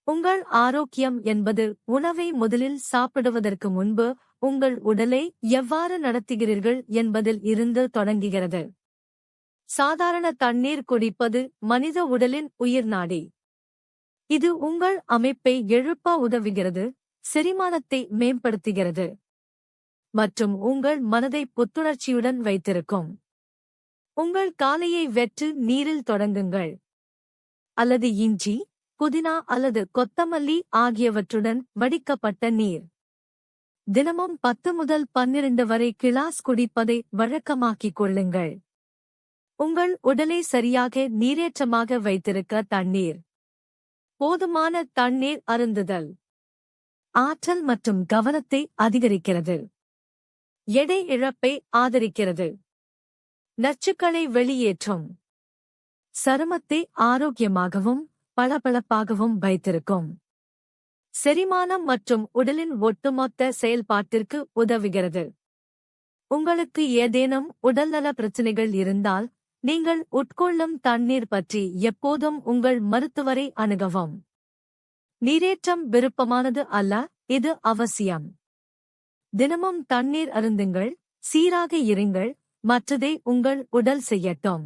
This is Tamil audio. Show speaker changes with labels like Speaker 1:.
Speaker 1: உங்கள் ஆரோக்கியம் என்பது உணவை முதலில் சாப்பிடுவதற்கு முன்பு உங்கள் உடலை எவ்வாறு நடத்துகிறீர்கள் என்பதில் இருந்து தொடங்குகிறது. சாதாரண தண்ணீர் குடிப்பது மனித உடலின் உயிர்நாடி. இது உங்கள் அமைப்பை எழுப்ப உதவுகிறது, செரிமானத்தை மேம்படுத்துகிறது மற்றும் உங்கள் மனதை புத்துணர்ச்சியுடன் வைத்திருக்கும். உங்கள் காலையை வெற்று நீரில் தொடங்குங்கள், அல்லது இஞ்சி, புதினா அல்லது கொத்தமல்லி ஆகியவற்றுடன் வடிக்கப்பட்ட நீர். தினமும் 10 முதல் 12 வரை கிளாஸ் குடிப்பதை வழக்கமாக்கிக் கொள்ளுங்கள். உங்கள் உடலை சரியாக நீரேற்றமாக வைத்திருக்க தண்ணீர். போதுமான தண்ணீர் அருந்துதல் ஆற்றல் மற்றும் கவனத்தை அதிகரிக்கிறது. எடை இழப்பை ஆதரிக்கிறது. நச்சுக்களை வெளியேற்றும். சருமத்தை ஆரோக்கியமாகவும் பளபளப்பாகவும் வைத்திருக்கும். செரிமானம் மற்றும் உடலின் ஒட்டுமொத்த செயல்பாட்டிற்கு உதவுகிறது. உங்களுக்கு ஏதேனும் உடல்நல பிரச்சினைகள் இருந்தால் நீங்கள் உட்கொள்ளும் தண்ணீர் பற்றி எப்போதும் உங்கள் மருத்துவரை அணுகவும். நீரேற்றம் விருப்பமானது அல்ல, இது அவசியம். தினமும் தண்ணீர் அருந்துங்கள், சீராக இருங்கள், மற்றதை உங்கள் உடல் செய்யட்டும்.